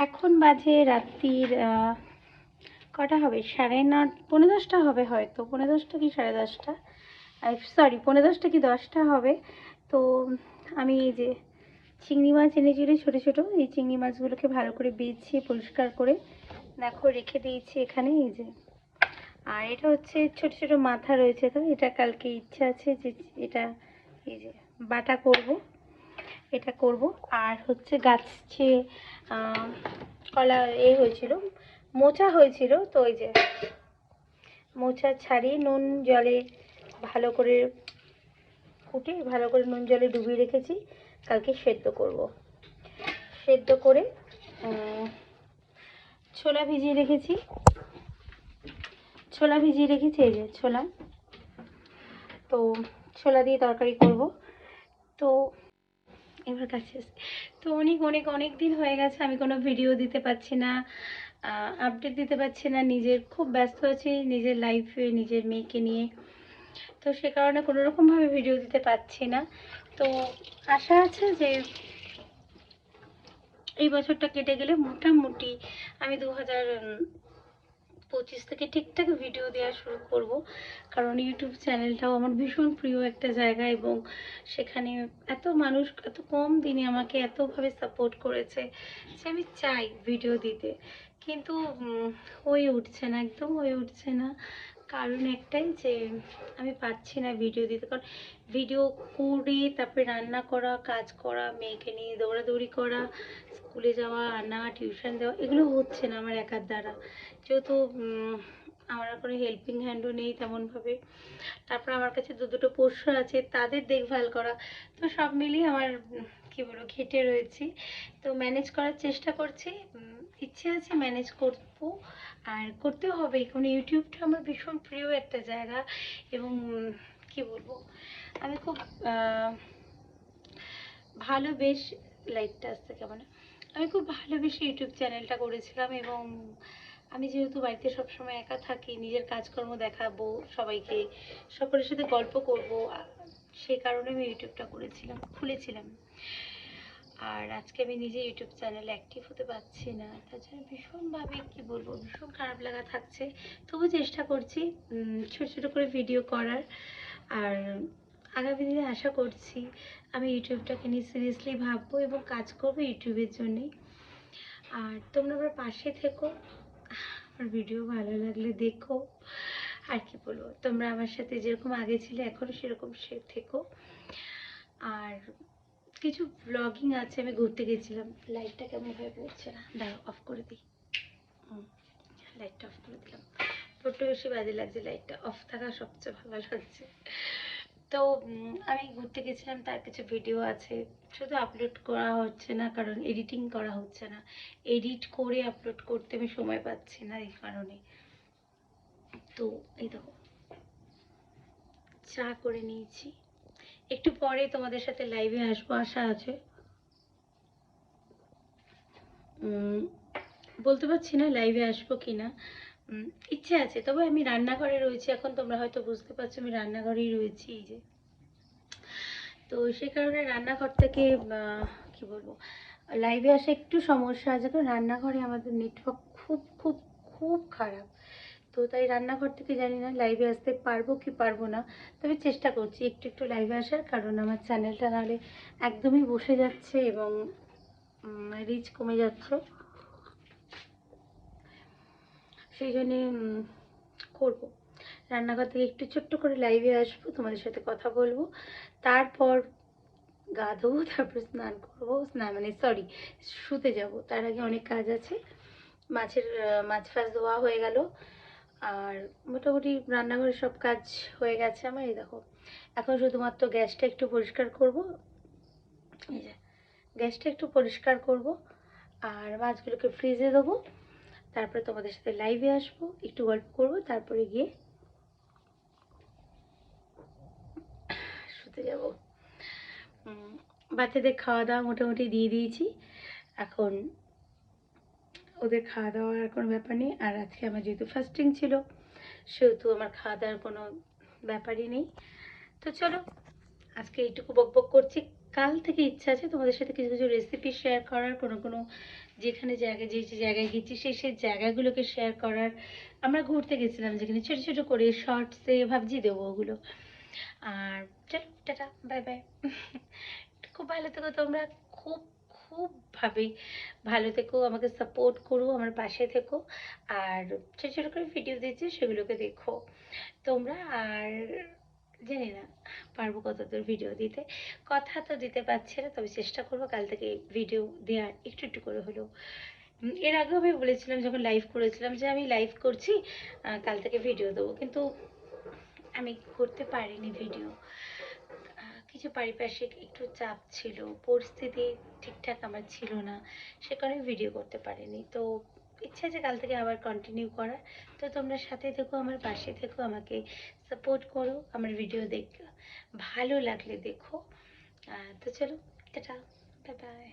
এখন বাজে রাত্রির কটা হবে, 9:30 10:30 হবে হয়তো, 10:30 কি 10:30, সরি 10:30 কি 10টা হবে। তো আমি এই যে চিংড়ি মাছ এনেছিল ছোটো ছোটো, এই চিংড়ি মাছগুলোকে ভালো করে বেছে পরিষ্কার করে দেখো রেখে দিয়েছি এখানে। এই যে, আর এটা হচ্ছে ছোট ছোট মাথা রয়েছে, তো এটা কালকে ইচ্ছা আছে যে এটা এই যে বাটা করব, এটা করব। আর হচ্ছে গাছে কলা হয়েছিল, মোচা হয়েছিল, তো ওই যে মোচা ছাড়িয়ে নুন জলে ভালো করে কুটে ভালো করে নুন জলে ডুবিয়ে রেখেছি, কালকে সেদ্ধ করব। সেদ্ধ করে ছোলা ভিজিয়ে রেখেছি, এই যে ছোলা, তো ছোলা দিয়ে তরকারি করব। তো এবার কাছে তো অনেক দিন হয়ে গেছে আমি কোনো ভিডিও দিতে পারছি না, আপডেট দিতে পারছি না, নিজের খুব ব্যস্ত আছি নিজের লাইফে, নিজের মেয়েকে নিয়ে, তো সে কারণে কোনো রকমভাবে ভিডিও দিতে পারছি না। তো আশা আছে যে এই বছরটা কেটে গেলে মোটামুটি আমি 2025 থেকে ঠিকঠাক ভিডিও দেওয়া শুরু করব, কারণ ইউটিউব চ্যানেলটাও আমার ভীষণ প্রিয় একটা জায়গা, এবং সেখানে এত মানুষ এত কম দিনে আমাকে এতভাবে সাপোর্ট করেছে যে আমি চাই ভিডিও দিতে, কিন্তু হয়ে উঠছে না, একদম হয়ে উঠছে না। কারণ একটাই যে আমি পাচ্ছি না ভিডিও দিতে, কারণ ভিডিও করে তারপরে রান্না করা, কাজ করা, মেয়েকে নিয়ে দৌড়াদৌড়ি করা, স্কুলে যাওয়া, আনা, টিউশন দেওয়া, এগুলো হচ্ছে না আমার একার দ্বারা, যেহেতু আমার কোনো হেল্পিং হ্যান্ডও নেই তেমনভাবে। তারপর আমার কাছে দুটো পোষ্য আছে, তাদের দেখভাল করা, তো সব মিলিয়ে আমার কি বলবো ঘেটে রয়েছি। তো ম্যানেজ করার চেষ্টা করছি, ইচ্ছে আছে ম্যানেজ করবো, আর করতেও হবে, কারণ ইউটিউবটা আমার ভীষণ প্রিয় একটা জায়গা। এবং কি বলবো, আমি খুব ভালোবেস লাইটটা আসতে কেমন, আমি খুব ভালোবেসে ইউটিউব চ্যানেলটা করেছিলাম, এবং আমি যেহেতু বাড়িতে সবসময় একা থাকি, নিজের কাজকর্ম দেখাবো সবাইকে, সকলের সাথে গল্প করব, সেই কারণে আমি ইউটিউবটা খুলেছিলাম। আর আজকে আমি নিজে ইউটিউব চ্যানেলে অ্যাক্টিভ হতে পারছি না, তাছাড়া ভীষণভাবে কি বলবো, ভীষণ খারাপ লাগা থাকছে। তবু চেষ্টা করছি ছোট ছোট করে ভিডিও করার। আর আগামী দিনে আশা করছি আমি ইউটিউবটাকে নিয়ে সিরিয়াসলি ভাববো এবং কাজ করবো ইউটিউবের জন্যেই। আর তোমরা আমার পাশে থেকো, আমার ভিডিও ভালো লাগলে দেখো, আর কি বলবো, তোমরা আমার সাথে যেরকম আগে ছিলে এখনও সেরকম থেকো। আর কিছু ব্লগিং আছে, আমি ঘুরতে গেছিলাম, লাইটটা কেমন ভাবে পড়ছে না, দাঁড়াও অফ করে দিই, লাইটটা অফ করে দিলাম, বড্ড বেশি বাজে লাগছে, লাইটটা অফ থাকা সবচেয়ে ভালো লাগছে। তো আমি ঘুরতে গেছিলাম, তার কিছু ভিডিও আছে, শুধু আপলোড করা হচ্ছে না কারণ এডিটিং করা হচ্ছে না, এডিট করে আপলোড করতে আমি সময় পাচ্ছি না এই কারণে। তো এই দেখো চা করে নিয়েছি, একটু পরে তোমাদের সাথে লাইভে আসবো, আশা আছে, বলতে পারছি না লাইভে আসবো কি না, ইচ্ছে আছে। তবে আমি রান্নাঘরে রয়েছি এখন, তোমরা হয়তো বুঝতে পারছো আমি রান্নাঘরেই রয়েছি, এই যে, তো সে কারণে রান্নাঘর থেকে কি বলবো লাইভে আসা একটু সমস্যা আছে, কারণ রান্নাঘরে আমাদের নেটওয়ার্ক খুব খুব খুব খারাপ। তো তাই রান্নাঘর থেকে জানি না লাইভে আসতে পারবো কি পারবো না, তবে চেষ্টা করছি একটু একটু লাইভে আসার, কারণ আমার চ্যানেলটা নাহলে একদমই বসে যাচ্ছে এবং রিচ কমে যাচ্ছে, সেই জন্যে করবো রান্নাঘর থেকে একটু ছোট্ট করে লাইভে আসবো, তোমাদের সাথে কথা বলবো, তারপর গা ধোবো, তারপর স্নান করবো, স্নান মানে সরি শুতে যাব, তার আগে অনেক কাজ আছে। মাছ ফাছ ধোয়া হয়ে গেল, আর মোটামুটি রান্নাঘরের সব কাজ হয়ে গেছে আমার। এই দেখো এখন শুধুমাত্র গ্যাসটা একটু পরিষ্কার করব, এই যে গ্যাসটা একটু পরিষ্কার করব, আর মাছগুলোকে ফ্রিজে দেবো, তারপরে তোমাদের সাথে লাইভে আসবো, একটু গল্প করব, তারপরে গিয়ে শুতে যাব। বাচ্চাদের খাওয়া দাওয়া মোটামুটি দিয়ে দিয়েছি, এখন ওদের খাওয়া দাওয়ার কোনো ব্যাপার নেই। আর আজকে আমার যেহেতু ফাস্টিং ছিল, সেহেতু আমার খাওয়া দাওয়ার কোনো ব্যাপারই নেই। তো চলো আজকে এইটুকু বকবক করছি, কাল থেকে ইচ্ছা আছে তোমাদের সাথে কিছু কিছু রেসিপি শেয়ার করার, কোনো কোনো যেখানে জায়গায় যে যে জায়গায় গেছি সেই সেই জায়গাগুলোকে শেয়ার করার। আমরা ঘুরতে গেছিলাম যেখানে ছোট ছোট করে শর্টসে ভাবছি দেবো ওগুলো। আর চলো টাটা, বাই বাই। খুব ভালো থেকো তোমরা, খুব খুব ভাবে ভালো থেকো, আমাকে সাপোর্ট করো, আমার পাশে থেকো। আর ছোট ছোট করে ভিডিও দিচ্ছি সেগুলোকে দেখো তোমরা। আর জানি না পারবো কতদূর ভিডিও দিতে, কথা তো দিতে পারছি না, তবে চেষ্টা করবো কাল থেকে ভিডিও দেওয়ার একটু একটু করে হলেও। এর আগেও আমি বলেছিলাম যখন লাইভ করেছিলাম যে আমি লাইভ করছি, কাল থেকে ভিডিও দেবো, কিন্তু আমি করতে পারিনি ভিডিও। কিছু পারিপার্শ্বিক একটু চাপ ছিল, পরিস্থিতি ঠিকঠাক আমার ছিল না, সে কারণে ভিডিও করতে পারিনি। তো ইচ্ছা আছে কাল থেকে আবার কন্টিনিউ করার। তো তোমরা সাথে থেকো, আমার পাশে থেকো, আমাকে সাপোর্ট করো, আমার ভিডিও ভালো লাগলে দেখো। তো চলো টাটা, বাই বাই।